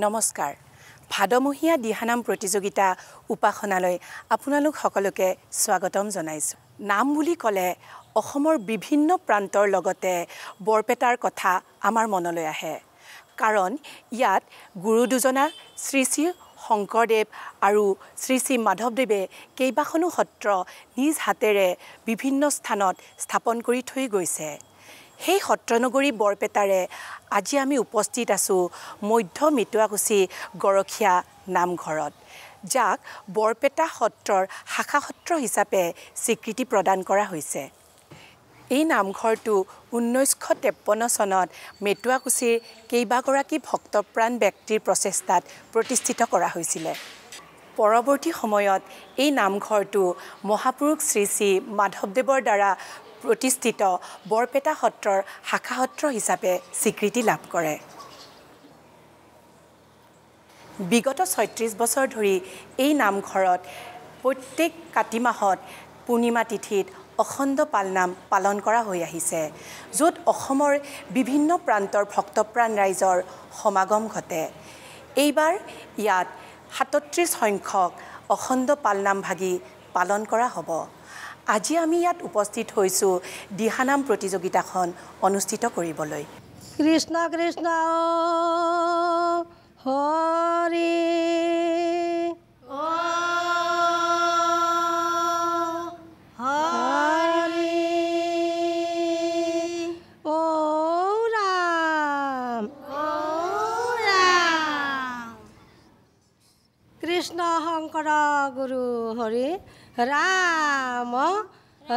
নমস্কাৰ ভাদমহীয়া দিহানাম প্ৰতিযোগিতা উপাসনালৈ আপোনালোক সকলোকে স্বাগতম জনাইছো নাম বুলি ক'লে অসমৰ বিভিন্ন প্ৰান্তৰ লগতে বৰপেটাৰ কথা আমাৰ মনলৈ আহে কাৰণ ইয়াত গুৰু দুজনা শ্ৰী শ্ৰী শংকৰদেৱ আৰু শ্ৰী শ্ৰী মাধৱদেৱে কেইবাখনো সত্ৰ নিজ হাতেৰে বিভিন্ন স্থানত স্থাপন কৰি থৈ গৈছে সেই সত্ৰনগৰী বৰপেটাৰে আজি আমি উপস্থিত আছো মধ্য মিটুৱাকুছি গৰখীয়া নামঘৰত যাক বৰপেটা সত্ৰৰ শাখা সত্ৰ হিচাপে স্বীকৃতি প্ৰদান কৰা হৈছে এই নামঘৰটো 1953 চনত মিটুৱাকুছিৰ কেইবাগৰাকী ভক্তপ্ৰাণ ব্যক্তিৰ প্ৰচেষ্টাত প্ৰতিষ্ঠিত কৰা হৈছিল পৰৱৰ্তী সময়ত এই নামঘৰটো মহাপুৰুষ শ্ৰী শ্ৰী মাধৱদেৱৰ দ্বাৰা প্ৰতিষ্ঠিত বৰপেটা সত্ৰৰ শাখা সত্ৰ হিচাপে স্বীকৃতি লাভ কৰে বিগত 36 বছৰ ধৰি এই নামঘৰত প্ৰত্যেক কাতি মাহত পূৰ্ণিমা তিথিত অখণ্ড পালনাম পালন কৰা হৈ আহিছে য'ত অসমৰ বিভিন্ন প্ৰান্তৰ ভক্তপ্ৰাণ ৰাইজৰ সমাগম ঘটে এইবাৰ ইয়াত 37 সংখ্যক অখণ্ড পালনাম ভাগি পালন কৰা হ'ব আজি আমি ইয়াত উপস্থিত হৈছো দিহানাম প্ৰতিযোগিতাখন অনুষ্ঠিত কৰিবলৈ কৃষ্ণ কৃষ্ণ হৰি কৃষ্ণ শংকৰ গুৰু হৰি ৰাম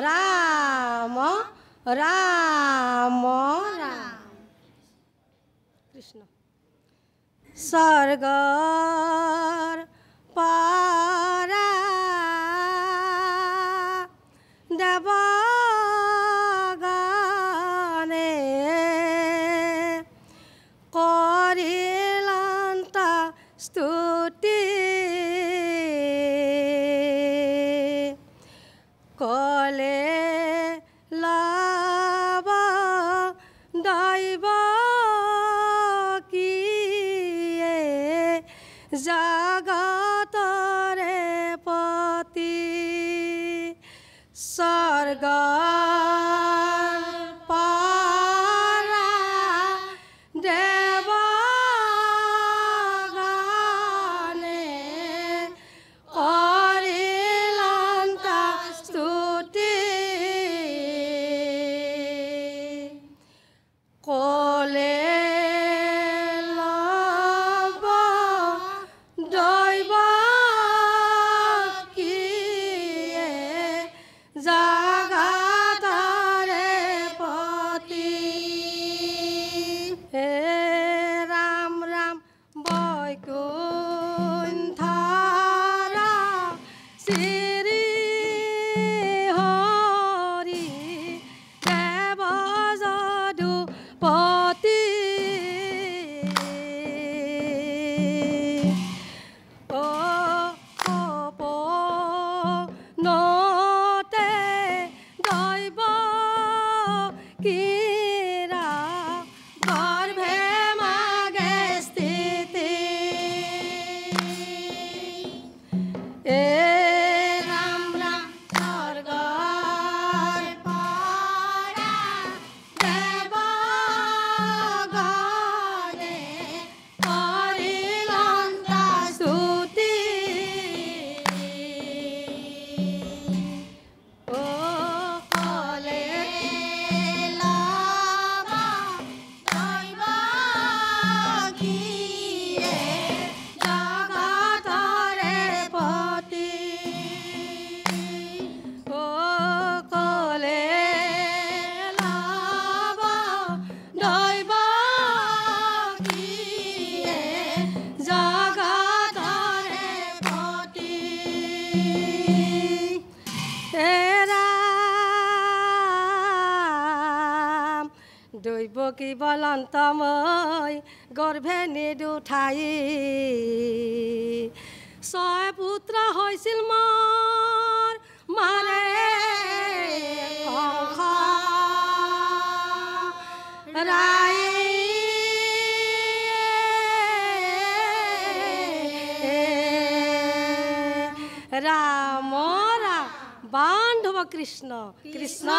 ৰাম ৰাম ৰাম কৃষ্ণ স্বৰ্গৰ পৰা দেৱগণে কৰিলন্ত স্তুতি কলে লাভ দৈৱ কিয়ে জগতৰে পতি স্বৰ্গ দৈৱকী বলন্তময় গৰ্ভে নিদুঠাই ছয় পুত্ৰ হৈছিল মোৰ মাৰে কংস ৰাই ৰাম ৰাম বান্ধৱ কৃষ্ণ কৃষ্ণ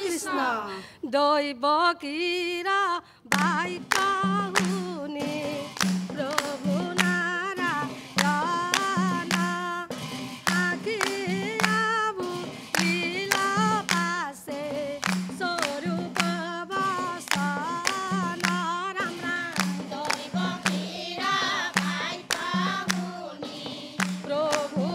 কৃষ্ণ দৈৱ কীৰা বাক্য শুনি প্ৰভু নাৰায়ণ আখিয়াবু লীলা পাছে স্বৰূপ বচন ৰাম ৰাম দৈৱ কীৰা বাক্য শুনি প্ৰভু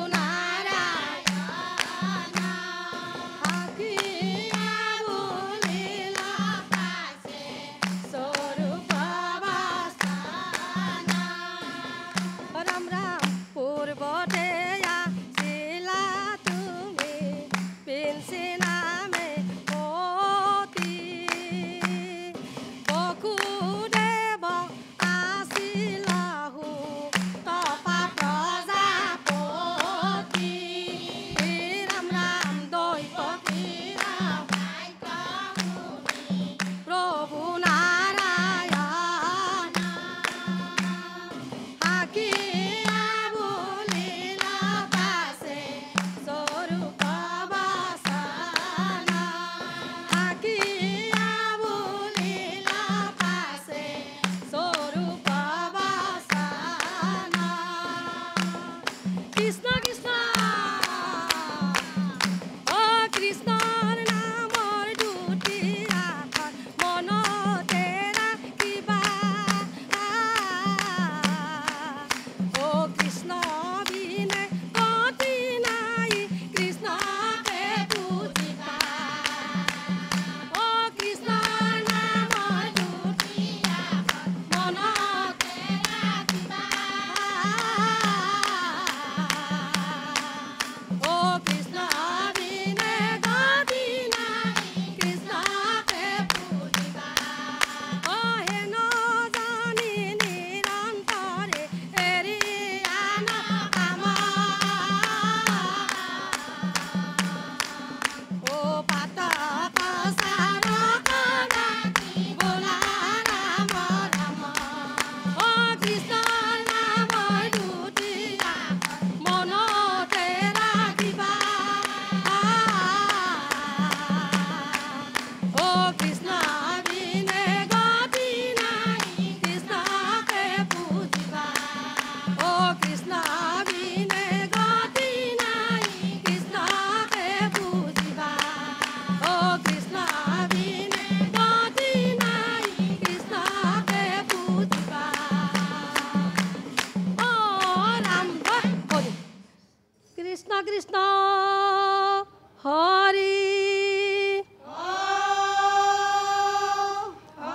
কৃষ্ণ হৰি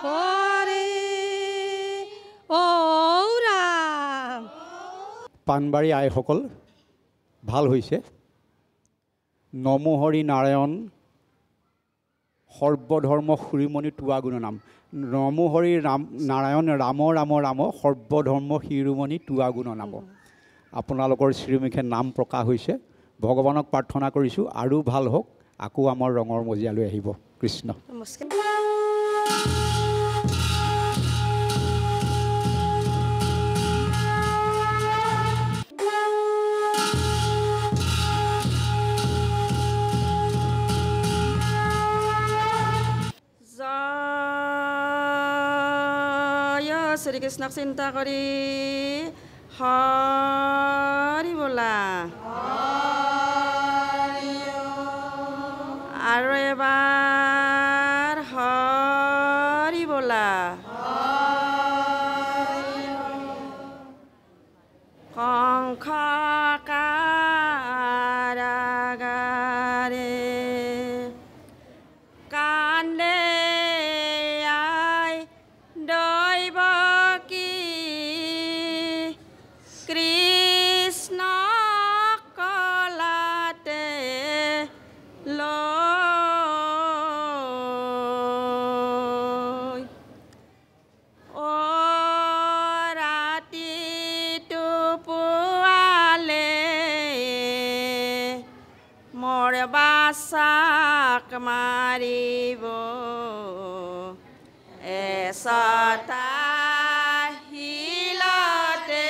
হৰি ঔ ৰাম পানবাৰী আইসকল ভাল হৈছে নমো হৰি নাৰায়ণ সৰ্বধৰ্ম শিৰোমণি তোৱা গুণ নাম নমো হৰি ৰাম নাৰায়ণ ৰাম ৰাম ৰাম সৰ্বধৰ্ম শিৰোমণি তোৱা গুণ নাম আপোনালোকৰ শ্ৰীমুখে নাম প্ৰকাশ হৈছে ভগৱানক প্ৰাৰ্থনা কৰিছোঁ আৰু ভাল হওক আকৌ আমাৰ ৰঙৰ মজিয়ালৈ আহিব কৃষ্ণ নমস্কাৰ শ্ৰীকৃষ্ণক চিন্তা কৰি হৰি বোলা আৰু এবাৰ হৰি বোলা কংস কাৰাগাৰে কান্দে বাসাক মাৰিব এছটা শিলতে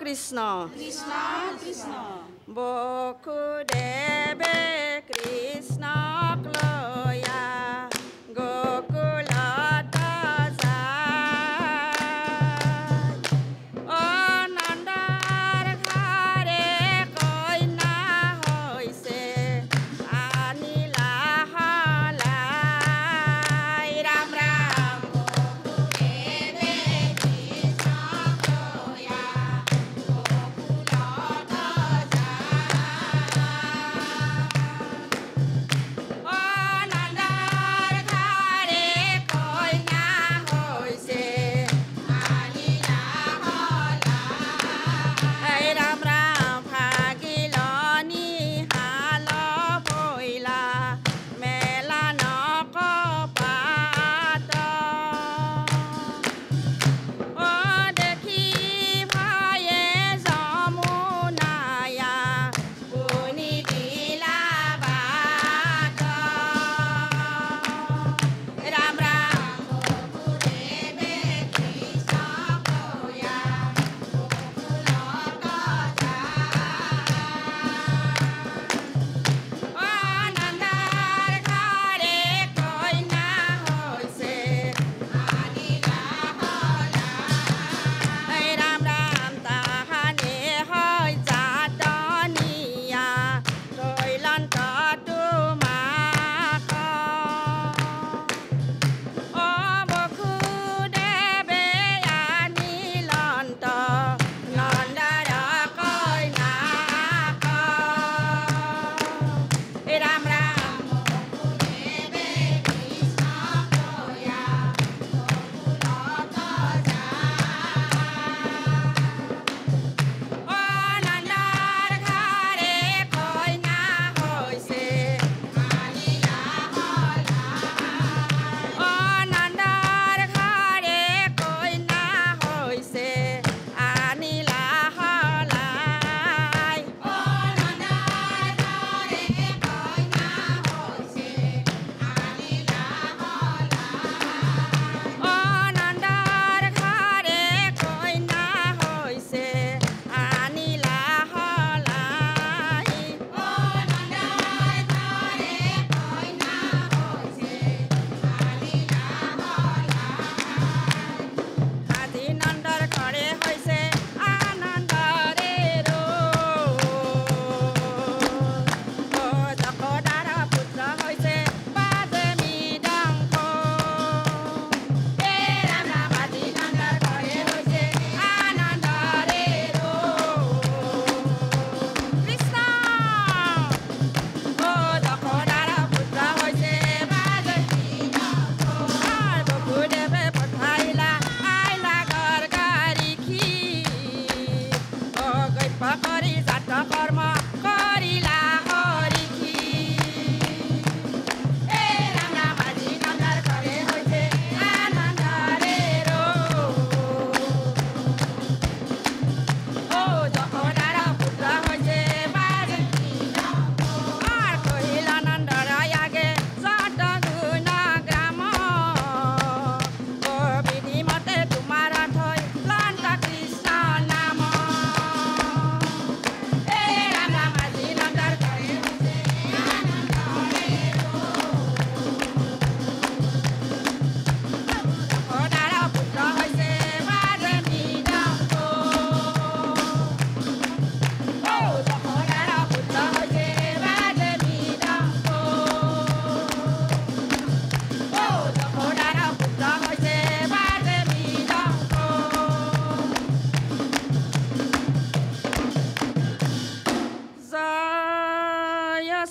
কৃষ্ণ বসুদেৱে কৃষ্ণক লয়া গকুলত যায় অনন্দৰ ঘৰে কইনা হৈছে আনিলা হলাই ৰাম ৰাম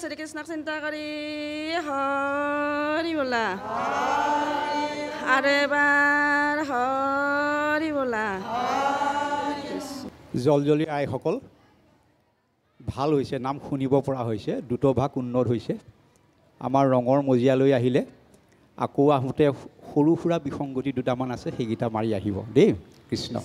শ্ৰীকৃষ্ণক চিন্তা কৰি হৰি বোলা আৰু এবাৰ হৰি বোলা জলজলি আইসকল ভাল হৈছে, নাম শুনিব পৰা হৈছে, দ্ৰুতভাগ উন্নত হৈছে। আমাৰ ৰঙৰ মজিয়ালৈ আহিলে আকৌ আহোঁতে সৰু সুৰা বিসংগতি দুটামান আছে, সেইকেইটা মাৰি আহিব দেই। কৃষ্ণ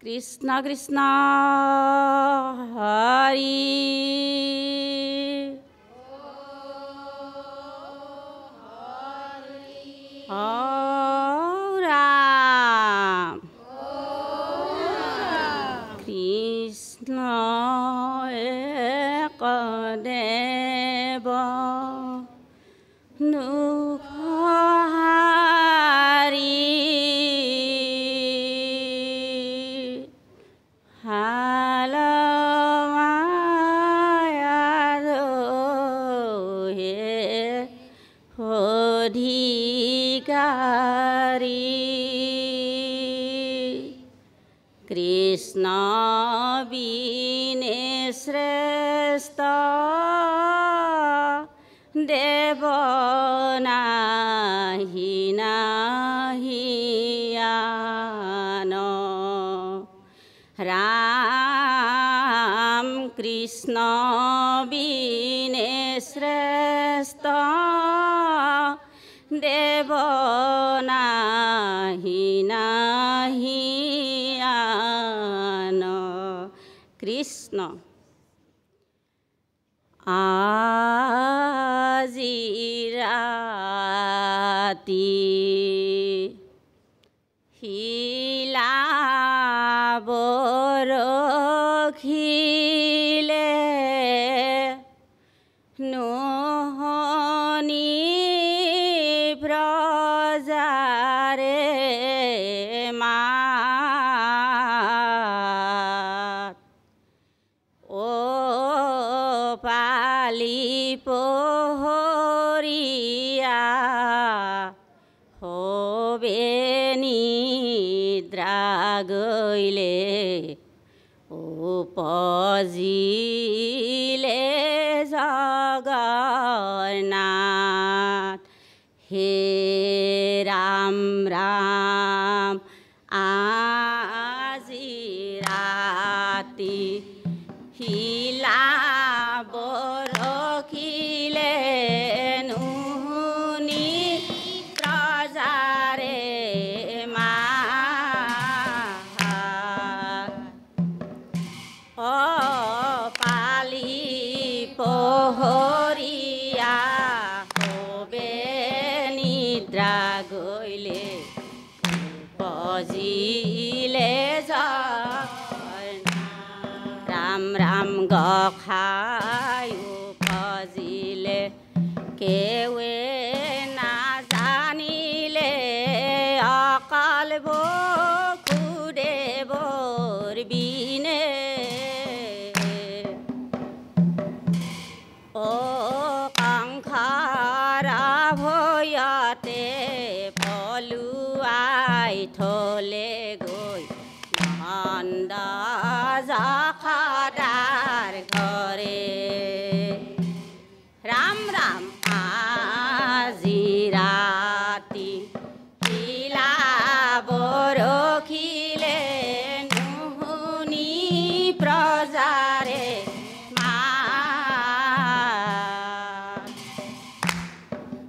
কৃষ্ণ কৃষ্ণ কৃষ্ণ হৰি ও ৰাম কৃষ্ণ এক দেৱ নুহাৰি কৃষ্ণ বিনে শ্ৰেষ্ঠ দেৱ নাহি নাহিয়ান ৰাম কৃষ্ণ বিনে শ্ৰেষ্ঠ দেৱ নাহি নাহিয়ান কৃষ্ণ আজি ৰাতি শিলাব ৰখিলে নোহনি ব্ৰজাৰে মাত ও পালি পহৰীয়া হবে নিদ্ৰা গইলে উপজিলে জগন্নাথ হে ৰাম ৰাম আজি ৰাতি শিলাব ৰখিলে নুনি প্ৰজাৰে মাত ও পালি পহৰীয়া হবে নিদ্ৰা গইলে উপজিলে ৰাম ৰাম গখাই উপজিলে কেৱে নাজানিলে অকল বসুদেৱৰ বিনে ও কাংখাৰ ভয়তে পলুৱাই থলে গৈ নন্দ যশোদাৰ ঘৰে ৰাম ৰাম আজি ৰাতি শিলাব ৰখিলে নুশুনি প্ৰজাৰে মাত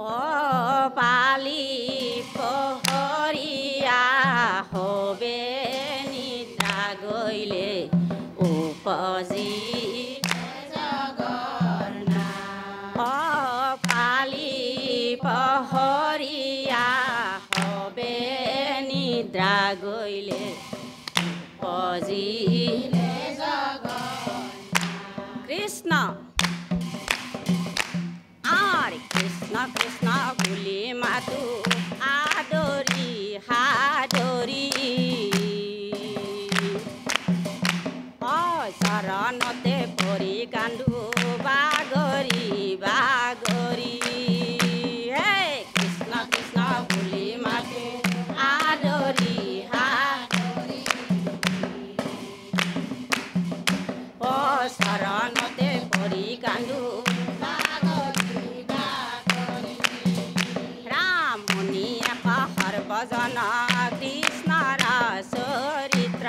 ও পালি পহৰীয়া হবে নিদ্ৰা গইলে উপজি জগন্নাথ ও পালি পহৰীয়া হবে নিদ্ৰা গইলে উপজিলে জগন্নাথ কৃষ্ণ আৰে কৃষ্ণ কৃষ্ণ বুলি মাতো আদৰি হাদৰি চৰণতে পৰি কান্দো বাগৰি বাগৰি হে কৃষ্ণ কৃষ্ণ বুলি মাতো আদৰি হাদৰি ও চৰণতে পৰি কান্দো সৰ্বজন কৃষ্ণৰ চৰিত্ৰ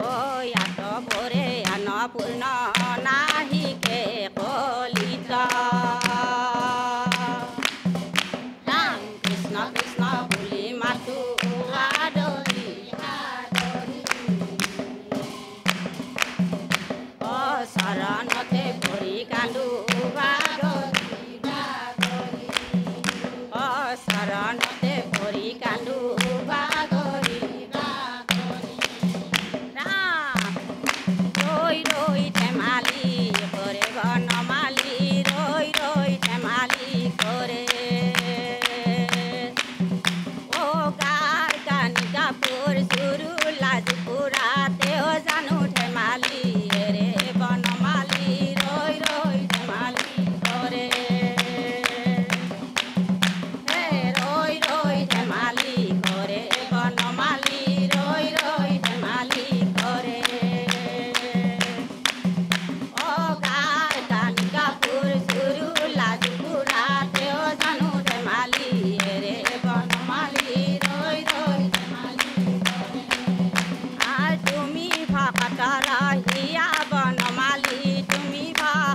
ও ইয়াত পৰে অন্নপূৰ্ণ নাহিকে কলিত ৰাম কৃষ্ণ কৃষ্ণ বুলি মাতো আদৰি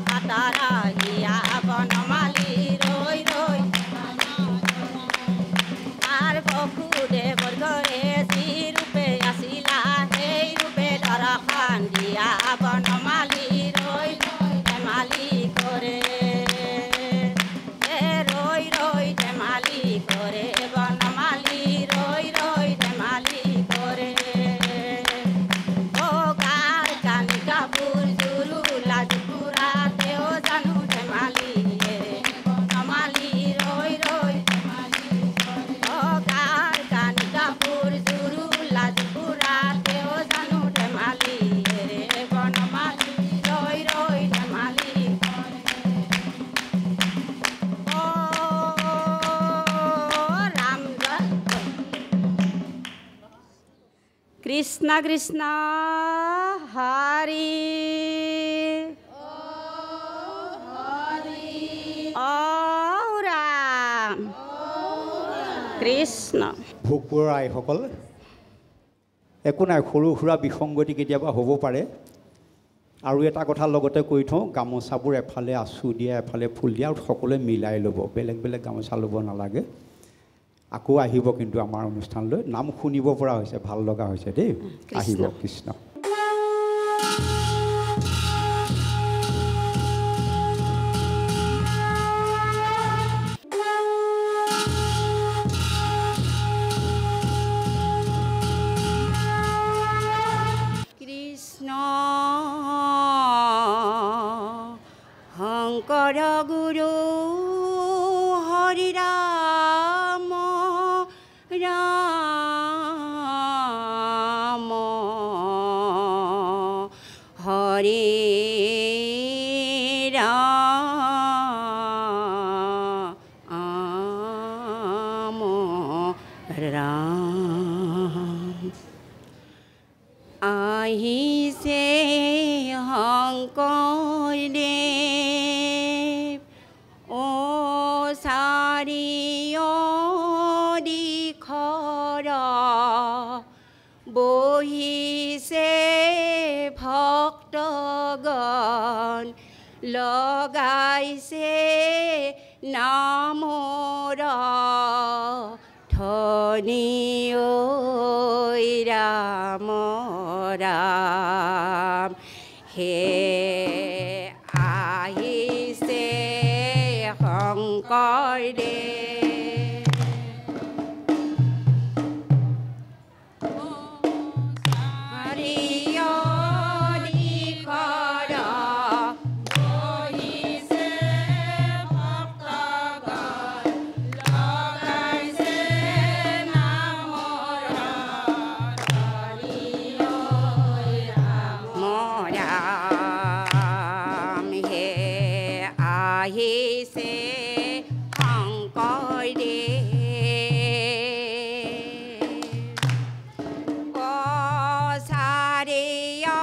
কাটাৰা হিয়া বনমালী ৰৈ ৰৈ তাৰ বসুদেৱৰ ঘৰে যি ৰূপে আছিলা সেই ৰূপে দৰ্শন দিয়া বনমালী ৰৈ ৰৈ ধেমালি কৰে ৰৈ ৰৈ ধেমালি কৰে বনমালী ৰৈ ৰৈ ধেমালি কৰে গাৰ কানি কাপোৰ জোৰো লাজপুৰা তেওঁ জানো ধেমালি বনমালী ৰৈ ৰৈ গাৰ কানি কাপোৰ জোৰো লাজপুৰা তেওঁ জানো ধেমালি বনমালী ৰৈ ৰৈ ধেমালি ৰাম কৃষ্ণ কৃষ্ণ হৰি ৰাম কৃষ্ণ ভোগপুৰৰ আইসকল একো নাই সৰু সুৰা বিসংগতি কেতিয়াবা হ'ব পাৰে আৰু এটা কথা লগতে কৈ থওঁ গামোচাবোৰ এফালে আঁচু দিয়া এফালে ফুল দিয়া আৰু সকলোৱে মিলাই ল'ব বেলেগ বেলেগ গামোচা ল'ব নালাগে আকৌ আহিব কিন্তু আমাৰ অনুষ্ঠানলৈ নাম শুনিব পৰা হৈছে ভাল লগা হৈছে দেই আহিব কৃষ্ণ কৃষ্ণ শংকৰ গুৰু হৰি ৰাম ৰাম হৰি ৰাম ৰাম আহিছে শংকৰদেৱ ও চাৰিও দিশৰ বহিছে ভক্তগণ লগাইছে নামৰ ধনী ঐ ৰাম ৰাম হে আহিছে শংকৰদেৱ আহিছে শংকৰদেৱ চাৰিও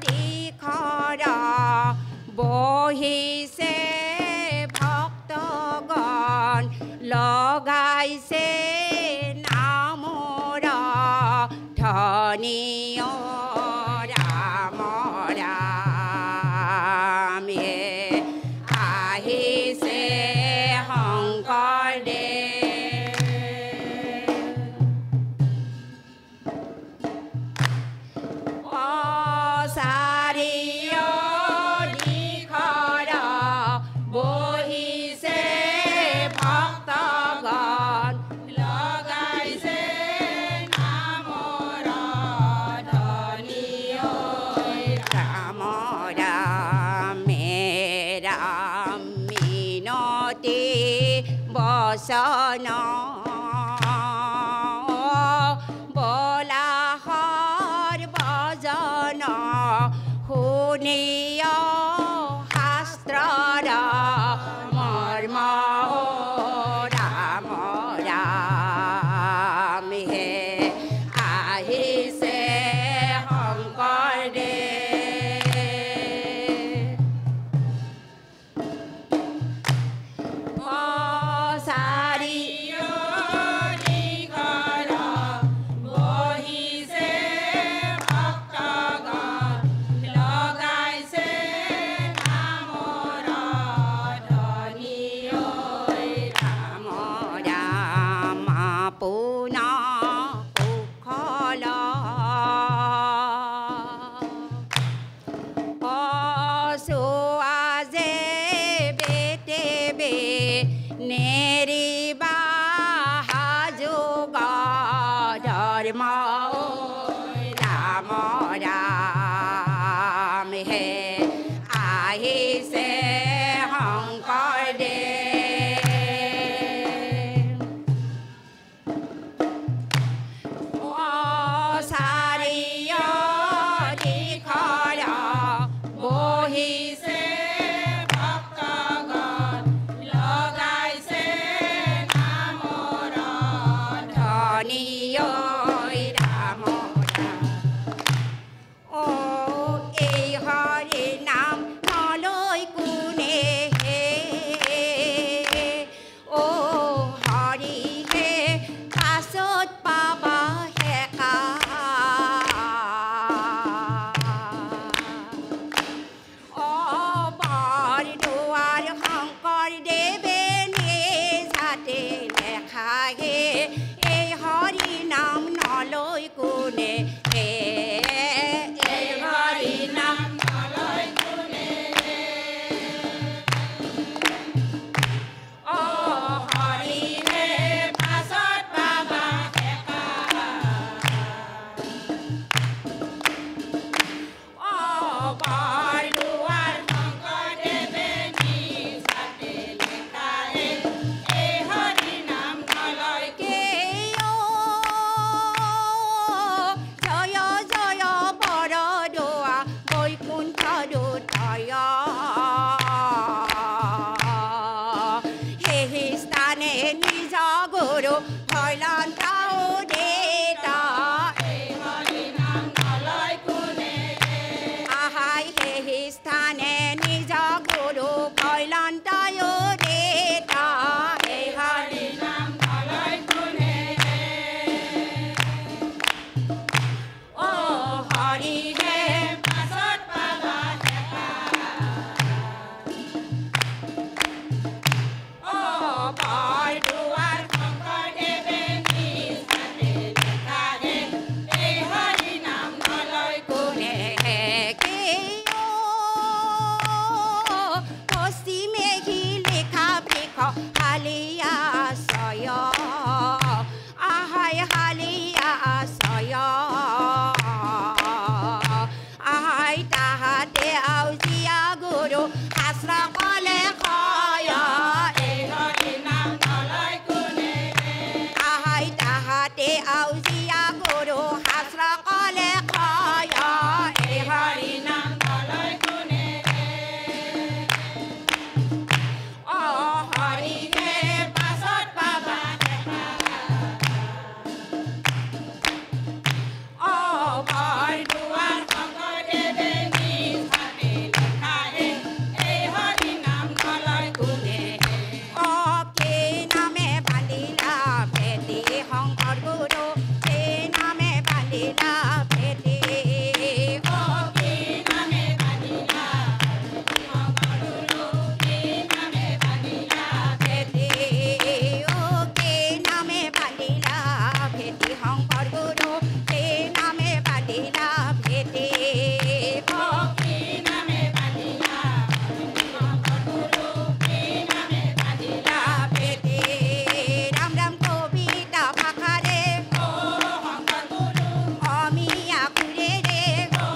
দিশৰ বহিছে ভক্তগণ লগাইছে নামৰ ধনী ৰাম ৰাম আহিছে শংকৰদেৱ চাৰিও দিশৰ বহিছে ভক্তগণ লগাইছে নামৰ ধনী ৰাম ৰামে ৰাম মিনতি বচন বলা সৰ্বজন শুনিয় শাস্ত্ৰৰ মৰ্ম ৰাম ৰাম হে আহিছে শংকৰদেৱ চাৰিও নেৰিবা হাজোগ ধৰ্ম ৰাম ৰাম হে আহিছে শংকৰদেৱ বহিছে ভক্তগণ লগাইছে নামৰ ধ্বনি ঐ ৰাম ৰাম ও এই হৰি নাম নলৈ কোনে হে ও হৰি হে পাছত পাবা হেকা এই হৰি নাম নলৈ কোনে হে এই হৰি নাম নলৈ কোনে ও হৰি হে পাছত পাবা হেকা ও বৰদুৱাৰ শংকৰদেৱে নিজাতে লেখায়ে এই হৰি নাম নলৈ জয় জয় বৰদুৱা বৈকুণ্ঠ দুতয় সেই স্থানে নিজ গুৰু ভৈলন্ত উদিত এই হৰি নাম নলৈ কোনে আহাই সেই স্থানে নিজ গুৰু ভৈলন্ত উদিত এই হৰি নাম নলৈ কোনে ও হৰি হে পাছত পাবা হেকা ও বৰদুৱাৰ শংকৰদেৱে নিজাতে লেখায়ে এই হৰি নাম নলৈ কোনে পশ্চিমে সি লেখা বৃক্ষ হালিয়া আশ্ৰয় আহাই হালিয়া আশ্ৰয় আহাই তাহাতে আউজিয়া গুৰু শাস্ত্ৰ কলে কয় এই হৰি নাম নলৈ কোনে আহাই তাহাতে আউজিয়া গুৰু শাস্ত্ৰ কলে কয় এই হৰি নাম নলৈ কোনে ও হৰি হে পাছত পাবা ও বৰদুৱাৰ শংকৰদেৱে নিজাতে লেখায়ে এই হৰি নাম নলৈ কোনে ও কে নামে বান্ধিলা ভেটি শংকৰ গুৰু কে নামে বান্ধিলা ভেটি ও কে নামে বান্ধিলা শংকৰ গুৰু কে নামে বান্ধিলা ভেটি ও কে নামে বান্ধিলা ভেটি শংকৰ গুৰু কে নামে বান্ধিলা ভেটি ও কে নামে বান্ধিলা শংকৰ গুৰু কে নামে বান্ধিলা ভেটি ৰাম ৰাম কবিতা ভাষাৰে ও শংকৰ গুৰু অমিয়া সুৰেৰে ও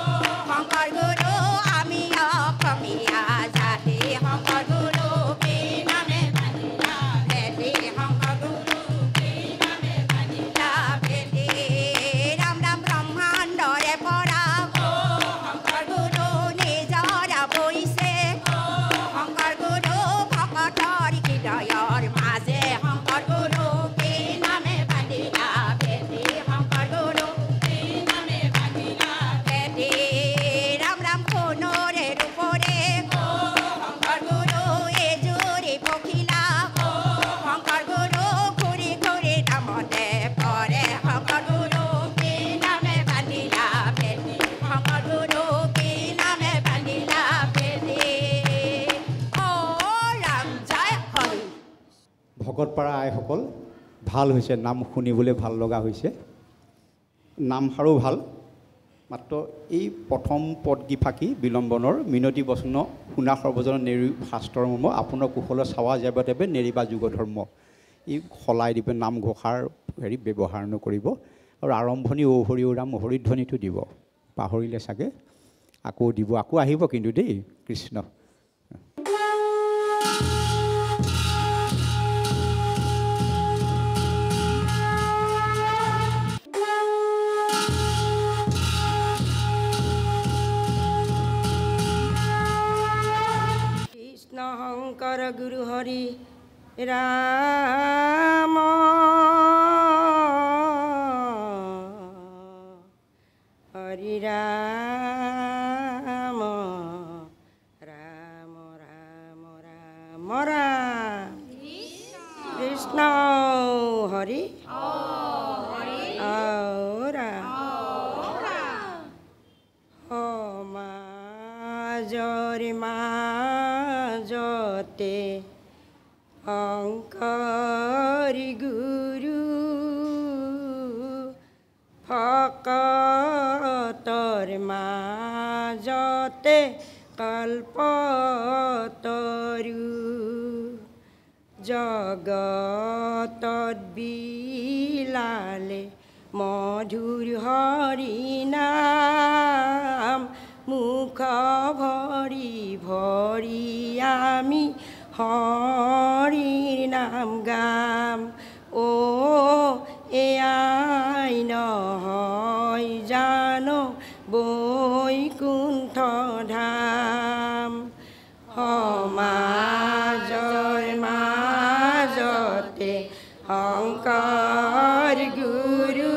শংকৰ গুৰু আমি অসমীয়া জাতি শংকৰ গুৰু কে নামে বান্ধিলা ভেটি শংকৰ গুৰু কে নামে বান্ধিলা ভেটি ৰাম ৰাম ব্ৰহ্মাণ্ডৰে পৰা ও শংকৰ গুৰু নিজৰা বৈছে ও শংকৰ গুৰু ভকতৰ হৃদয়ৰ মাজে শংকৰ গুৰু কে নামে বান্ধিলা ভেটি শংকৰ গুৰু কে নামে বান্ধিলা ভেটি ৰাম ৰাম সোণৰে ৰূপৰে ও শংকৰ গুৰু এজুৰি পখিলা ও শংকৰ গুৰু ঘূৰি ঘূৰি নামতে পৰে শংকৰ গুৰু কে নামে বান্ধিলা ভেটি শংকৰ গুৰু কে নামে বান্ধিলা ভেটি ও ৰাম জয় হৰি ভকতপাৰা আইসকল ভাল হৈছে নাম শুনিবলৈ ভাল লগা হৈছে নামষাৰো ভাল মাত্ৰ এই প্ৰথম পদগিফাকি বিলম্বনৰ মিনতি বচন শুনা সৰ্বজন নেৰি শাস্ত্ৰৰ মৰ্ম আপোনাৰ কুশল চাৱা যাব দেৱে নেৰিবা যুগ ধৰ্ম ই সলাই দিব নামঘোষাৰ হেৰি ব্যৱহাৰ নকৰিব আৰু আৰম্ভণি ঔ হৰি ৰাম হৰিধ্বনিটো দিব পাহৰিলে চাগে আকৌ দিব আকৌ আহিব কিন্তু দেই কৃষ্ণ শংকৰ গুৰু হৰি ৰাম হৰি ৰাম ৰাম ৰাম ৰাম ৰাম কৃষ্ণ হৰি সমাজৰ মাজতে শংকৰী গুৰু ভকতৰ মাজতে কল্পতৰু জগতত বিলালে মধুৰ হৰি নাম মুখ ভৰি ভৰি আমি হৰিৰ নাম গাম ও এয়াই নহয় জানো বৈকুণ্ঠ ধাম সমাজৰ মাজতে শংকৰ গুৰু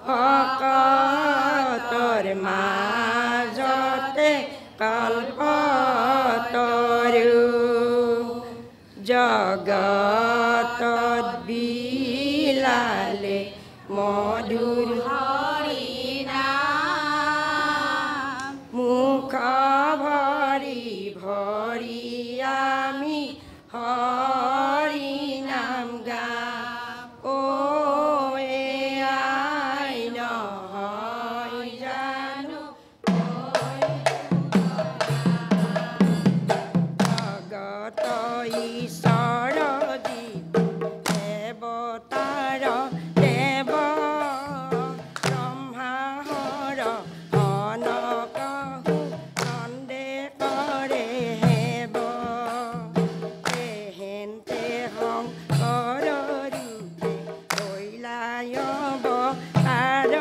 ভকতৰ মাজতে কল্পতৰু জগতত বিলালে মধুৰ হৰি নাম মুখ ভৰি ভৰি আমি হৰি নাম গাম ও এয়াই নহয় জানো জগত ঈশ্বৰ জীৱ দেৱতাৰ দেৱ ব্ৰহ্মাহৰ অনকহু নন্দে কৰে হেব তেহেন্তে শংকৰ ৰূপে কৈলায়ব তাৰ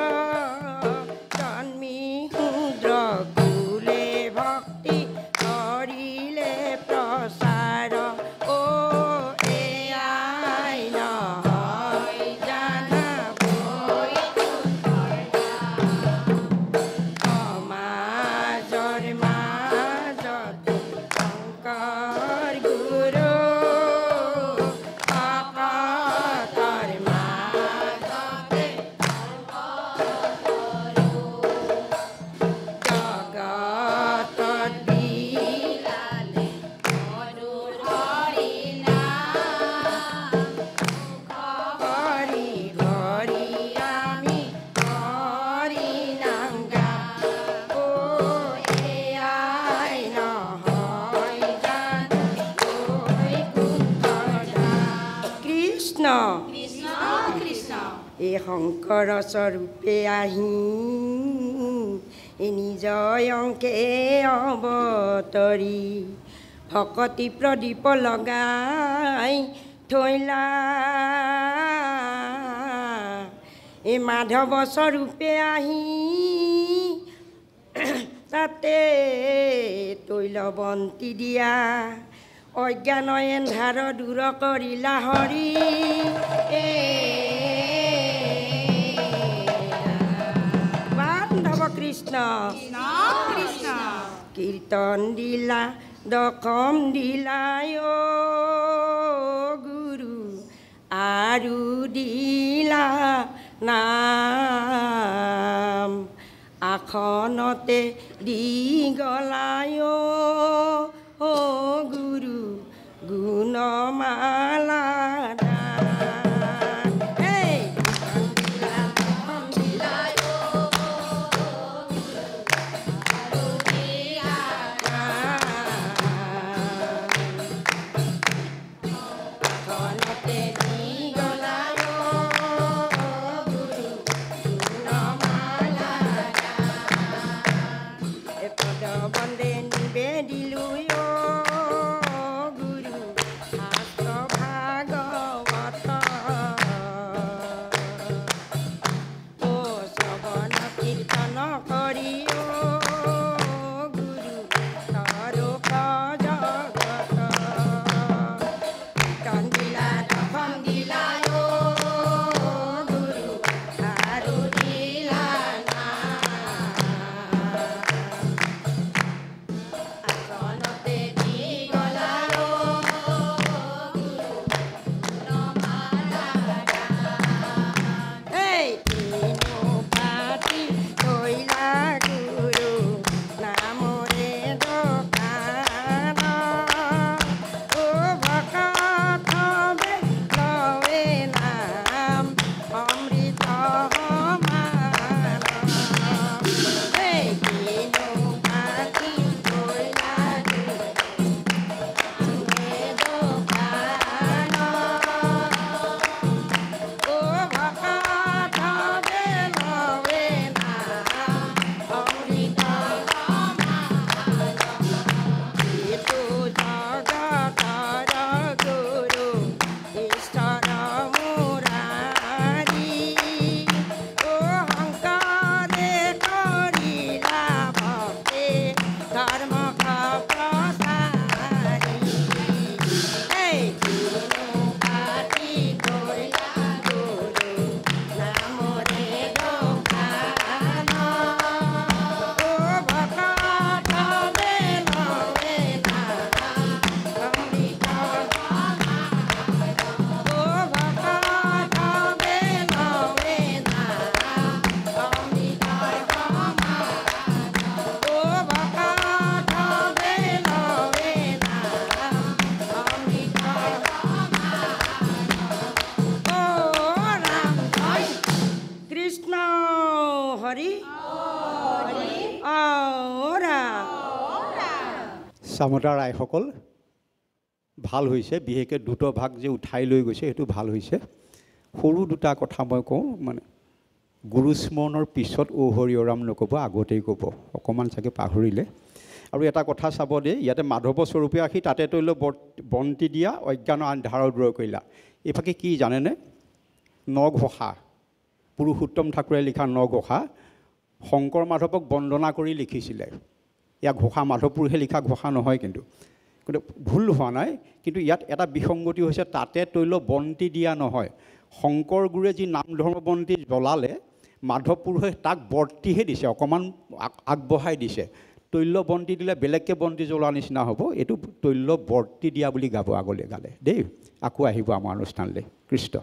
জন্মি শূদ্ৰ কুলে ভক্তি কৰিলে প্ৰচাৰ ও এয়াই নহয় জানা সমাজৰ মাজতে শংকৰ গুৰু ভকতৰ মাজতে জগতত বিলালে মধুৰ হৰি নাম হৰি হৰি আমি হৰি নাম গাম ও এয়াই নহয় জানো বৈকুণ্ঠ ধাম কৃষ্ণ এই শংকৰ স্বৰূপে আহি নিজ অংকে অৱতৰি ভকতি প্ৰদীপ লগাই থৈলা এই মাধৱ স্বৰূপে আহি তাতে তৈলবন্তী দিয়া অজ্ঞান এন্ধাৰ দূৰ কৰিলা হৰি বান্ধৱ কৃষ্ণ কীৰ্তন দিলা দশম দিলা ও গুৰু আৰু দিলা নাম আসনতে দি গলাই ও গুৰু গুণমালা দান। নিবেদিলো গুৰু শাস্ত্ৰ ভাগৱত ও শ্ৰৱণ কীৰ্তন কৰি গুৰু তৰূপ জগত কীৰ্তন দিলা দশম দিলা গুৰু আৰু দিলা আসনতে দি গলা এই তিনো পাতি থৈলা গুৰু নামৰে দোকান ও ভকত বে লৱে নাম অমৃত সমান এই তিনো পাতি থৈলা গুৰু নামৰে দোকান ও ভকত বে লৱে নাম অমৃত ইটো জগতৰ গুৰু ঈশ্বৰ মুৰাৰী ও শংকৰে কৰিলা ভক্তি ধৰ্ম প্ৰচাৰী এই তিনো পাতি থৈলা গুৰু নামৰে দোকান ও ভকত বে লৱে নাম অমৃত ও ভকত বে লৱে নাম অমৃত সমান ও ভকত বে লৱে নাম অমৃত সমান ও ৰাম জয় কৃষ্ণ হৰি ও ৰাম চামতা ৰাইসকল ভাল হৈছে, বিশেষকৈ দুটা ভাগ যে উঠাই লৈ গৈছে সেইটো ভাল হৈছে। সৰু দুটা কথা মই কওঁ, মানে গুৰু স্মৰণৰ পিছত ও হৰি অ ৰাম নক'ব, আগতেই ক'ব, অকণমান চাগে পাহৰিলে। আৰু এটা কথা চাব দেই, ইয়াতে মাধৱ স্বৰূপে আহি তাতে তৈল বন্তি দিয়া অজ্ঞান আন্ধাৰ দূৰ কৰিলা। এইফালে কি জানেনে? নঘোষা, পুৰুষোত্তম ঠাকুৰে লিখা নঘোষা শংকৰ মাধৱক বন্দনা কৰি লিখিছিলে। ইয়াক ঘোষা মাধৱ পুৰুষে লিখা ঘোষা নহয়, কিন্তু ভুল হোৱা নাই। কিন্তু ইয়াত এটা বিসংগতি হৈছে, তাতে তৈল বন্তি দিয়া নহয়। শংকৰ গুৰুৱে যি নাম ধৰ্ম বন্তি জ্বলালে, মাধৱ পুৰুষে তাক বৰ্তিহে দিছে, অকণমান আগবঢ়াই দিছে। তৈল বন্তি দিলে বেলেগকৈ বন্তি জ্বলোৱাৰ নিচিনা হ'ব, এইটো তৈল বৰ্তি দিয়া বুলি গাব আগলৈ গালে দেই। আকৌ আহিব আমাৰ অনুষ্ঠানলৈ। কৃষ্ণ।